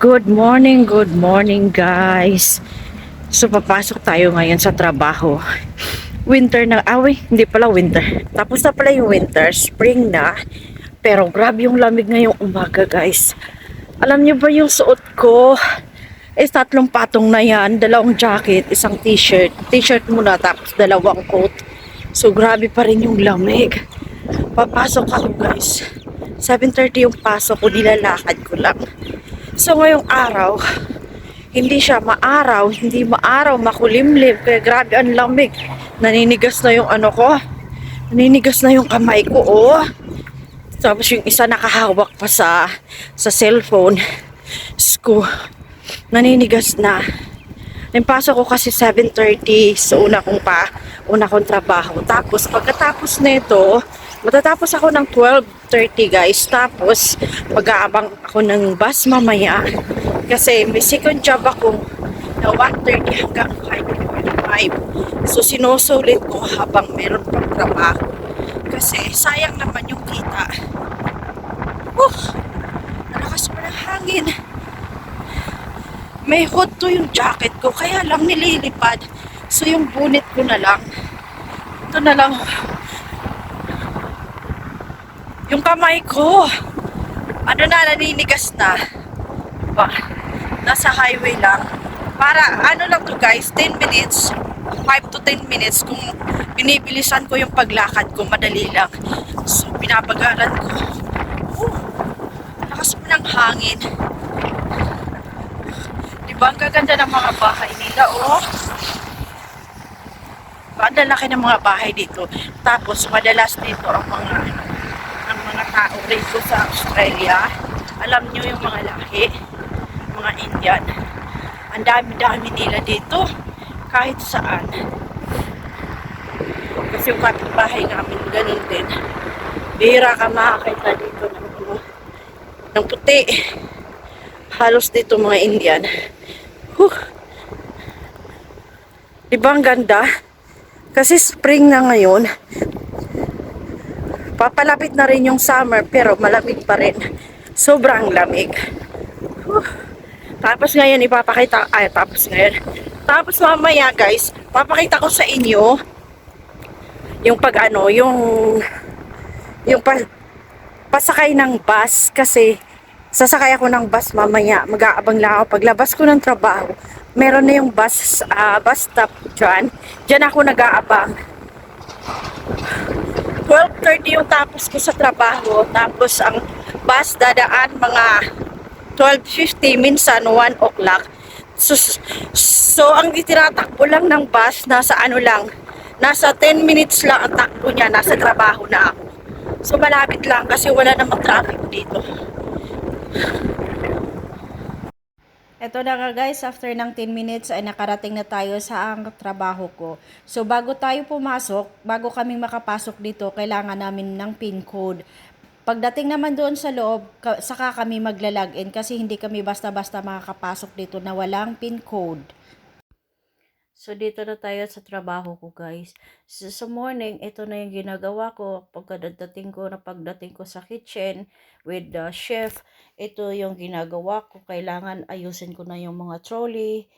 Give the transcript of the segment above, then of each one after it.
Good morning guys. So papasok tayo ngayon sa trabaho. Winter na, hindi pala winter. Tapos na pala yung winter, spring na. Pero grabe yung lamig ngayong umaga guys. Alam niyo ba yung suot ko? Tatlong patong na yan, dalawang jacket, isang t-shirt. T-shirt muna tapos dalawang coat. So grabe pa rin yung lamig. Papasok ako guys. 7:30 yung pasok ko, nilalakad ko lang. So ngayong araw, hindi siya maaraw, hindi maaraw, makulimlim. Kaya grabe ang lamig. Naninigas na yung ano ko. Naninigas na yung kamay ko, oh. Tapos yung isa nakahawak pa sa cellphone. Sko. Naninigas na. Yung pasok ko kasi 7:30 sa una kong trabaho. Tapos pagkatapos nito, matatapos ako ng 12:30 guys. Tapos mag-aabang ako ng bus mamaya. Kasi may second job ako na 1:30 hanggang 5:45. So sinusulit ko habang meron pang trabaho. Kasi sayang naman yung kita. Nalakas pa ng hangin. May hood to yung jacket ko, kaya lang nililipad. So yung bunit ko na lang. Ito na lang. Yung kamay ko, naninigas na. Nasa highway lang. Para, lang to guys, 10 minutes, 5 to 10 minutes. Kung binibilisan ko yung paglakad ko, madali lang. So, pinapagalan ko. Lakas mo ng hangin. Diba, ang gaganda ng mga bahay nila, oh. Ang lalaki ng mga bahay dito. Tapos, madalas dito ang mga tao rito sa Australia. Alam nyo yung mga lahi, mga Indian. Ang dami-dami nila dito. Kahit saan. Kasi yung kapitbahay namin, ganun din. Bihira ka makakita dito ng puti. Halos dito mga Indian. Diba ang ganda? Kasi spring na ngayon. Papalapit na rin yung summer pero malamig pa rin. Sobrang lamig. Tapos ngayon tapos mamaya guys, papakita ko sa inyo yung pasakay ng bus kasi sasakay ako ng bus mamaya. Mag-aabang lang ako paglabas ko ng trabaho. Meron na yung bus stop dyan. Dyan ako nag-aabang. 12:30 yung tapos ko sa trabaho. Tapos ang bus dadaan mga 12:50, minsan 1 o'clock. So ang tinatakbo lang ng bus, nasa 10 minutes lang ang takbo niya, nasa trabaho na ako. So malapit lang kasi wala namang traffic dito. Eto na nga guys, after ng 10 minutes ay nakarating na tayo sa ang trabaho ko. So bago kaming makapasok dito, kailangan namin ng PIN code. Pagdating naman doon sa loob, saka kami magla-login kasi hindi kami basta-basta makakapasok dito na walang PIN code. So, dito na tayo sa trabaho ko, guys. So, sa morning, ito na yung ginagawa ko. Pagdating ko sa kitchen with the chef, ito yung ginagawa ko. Kailangan ayusin ko na yung mga trolley.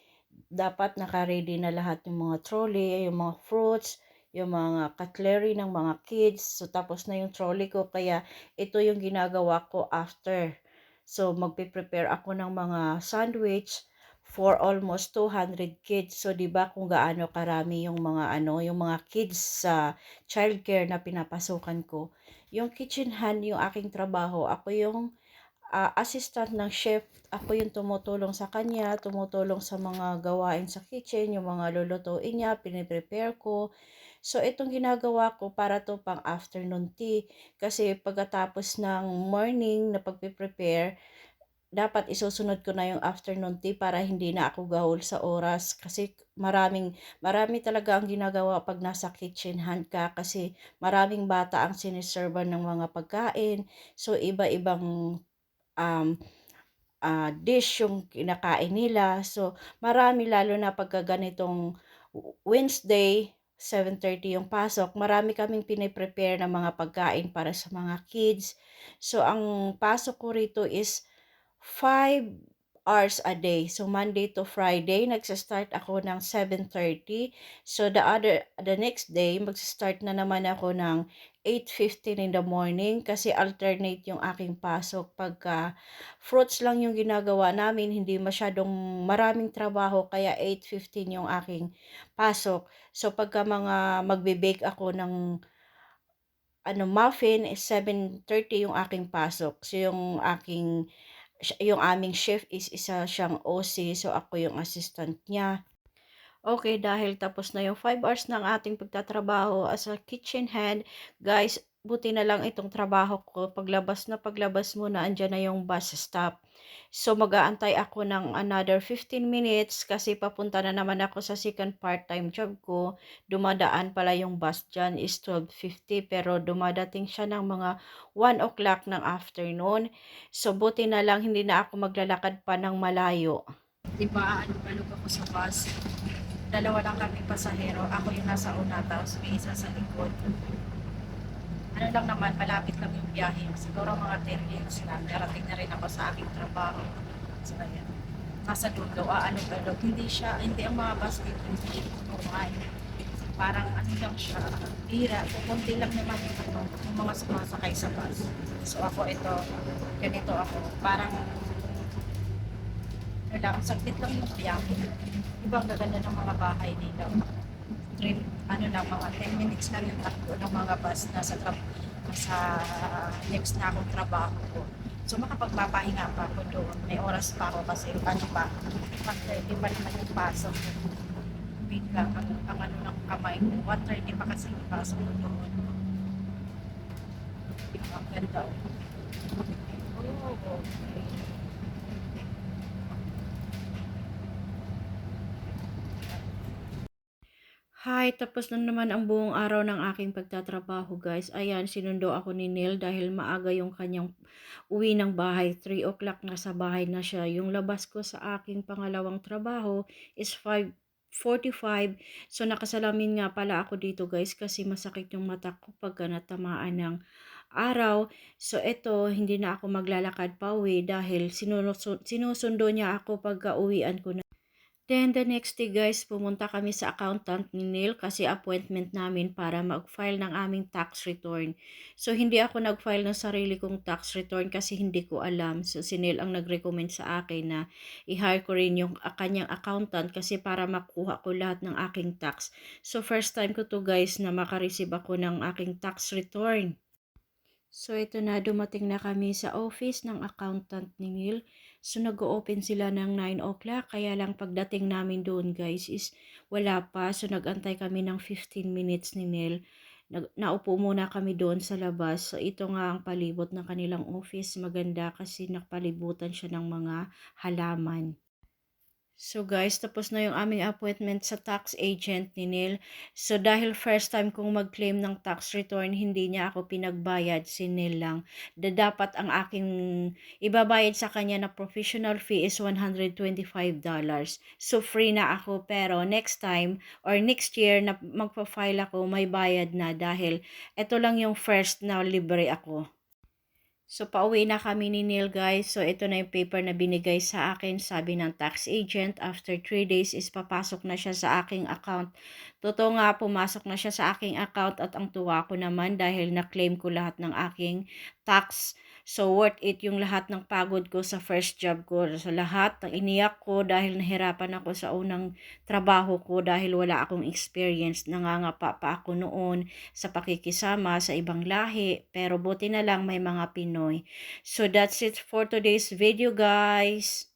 Dapat naka-ready na lahat yung mga trolley, yung mga fruits, yung mga cutlery ng mga kids. So, tapos na yung trolley ko. Kaya, ito yung ginagawa ko after. So, magpe-prepare ako ng mga sandwich for almost 200 kids. So, 'di ba kung gaano karami yung mga kids sa childcare na pinapasukan ko. Yung kitchen hand, yung aking trabaho, ako yung assistant ng chef. Ako yung tumutulong sa kanya, tumutulong sa mga gawain sa kitchen, yung mga lulutuin niya, piniprepare ko. So, itong ginagawa ko para to pang afternoon tea. Kasi pagkatapos ng morning na pagpiprepare, dapat isusunod ko na yung afternoon tea para hindi na ako gahol sa oras kasi marami talaga ang ginagawa pag nasa kitchen hand ka kasi maraming bata ang siniservan ng mga pagkain, so iba-ibang dish yung kinakain nila, so marami lalo na pagka ganitong Wednesday 7:30 yung pasok, marami kaming piniprepare ng mga pagkain para sa mga kids. So ang pasok ko rito is 5 hours a day. So Monday to Friday, nagsa-start ako ng 7:30. So the next day, magsa-start na naman ako ng 8:15 in the morning kasi alternate yung aking pasok. Pagka fruits lang yung ginagawa namin, hindi masyadong maraming trabaho kaya 8:15 yung aking pasok. So pagka mga magbe-bake ako ng muffin is 7:30 yung aking pasok. So yung aming chef is isa siyang OC, so ako yung assistant niya. Okay, dahil tapos na yung 5 hours ng ating pagtatrabaho as a kitchen hand, guys, buti na lang itong trabaho ko, paglabas mo na andyan na yung bus stop. So mag-aantay ako ng another 15 minutes kasi papunta na naman ako sa second part-time job ko. Dumadaan pala yung bus dyan is 12:50 pero dumadating siya ng mga 1 o'clock ng afternoon. So buti na lang hindi na ako maglalakad pa ng malayo. Diba, alog-alog ako sa bus. Dalawa lang kami pasahero. Ako yung nasa una, tapos may isa sa likod. Ano lang naman, malapit lang yung biyahe. Siguro mga 10 minutes lang. Darating na rin ako sa aking trabaho. So, ayan. Nasa dulo, alog-alog. Hindi ang mga bus dito, hindi normal. Parang ano lang siya, bira. Kukunti lang naman yung mga sumasakay sa bus. So ako ito, ganito ako. Parang saglit lang yung biyahe. Ibang gaganda ng mga bahay nila. Mga 10 minutes lang yung takbo ng mga bus na sa next na akong trabaho ko. So makapagpapahinga pa ako doon. May oras pa ako kasi pag-30 pa naman yung pasok. Bigla ang ng kamay ko. 1:30 pa kasi yung pasok ko doon. Ang ganda. Oh, okay. Hi, tapos na naman ang buong araw ng aking pagtatrabaho, guys. Ayan, sinundo ako ni Neil dahil maaga yung kanyang uwi ng bahay. 3 o'clock na sa bahay na siya. Yung labas ko sa aking pangalawang trabaho is 5:45. So, nakasalamin nga pala ako dito, guys, kasi masakit yung mata ko pagka natamaan ng araw. So, eto, hindi na ako maglalakad pa uwi dahil sinusundo niya ako pagka uwian ko na. Then the next day, guys, pumunta kami sa accountant ni Neil kasi appointment namin para mag-file ng aming tax return. So hindi ako nag-file ng sarili kong tax return kasi hindi ko alam. So si Neil ang nag-recommend sa akin na i-hire ko rin yung kanyang accountant kasi para makuha ko lahat ng aking tax. So first time ko to, guys, na makareceive ako ng aking tax return. So, ito na, dumating na kami sa office ng accountant ni Neil. So, nag-open sila ng 9 o'clock. Kaya lang pagdating namin doon, guys, is wala pa. So, nag-antay kami ng 15 minutes ni Neil. Naupo muna kami doon sa labas. So, ito nga ang palibot ng kanilang office. Maganda kasi nakpalibutan siya ng mga halaman. So guys, tapos na yung aming appointment sa tax agent ni Neil. So dahil first time kong mag-claim ng tax return, hindi niya ako pinagbayad, si Neil lang. Dapat ang aking ibabayad sa kanya na professional fee is $125. So free na ako, pero next time or next year na magpa-file ako, may bayad na dahil ito lang yung first na libre ako. So, pauwi na kami ni Neil, guys. So, ito na yung paper na binigay sa akin. Sabi ng tax agent, after 3 days is papasok na siya sa aking account. Totoo nga, pumasok na siya sa aking account at ang tuwa ko naman dahil na-claim ko lahat ng aking tax. So, worth it yung lahat ng pagod ko sa first job ko. Sa lahat, iniyak ko dahil nahirapan ako sa unang trabaho ko dahil wala akong experience. Nangangapa pa ako noon sa pakikisama sa ibang lahi. Pero buti na lang may mga Pinoy. So, that's it for today's video, guys.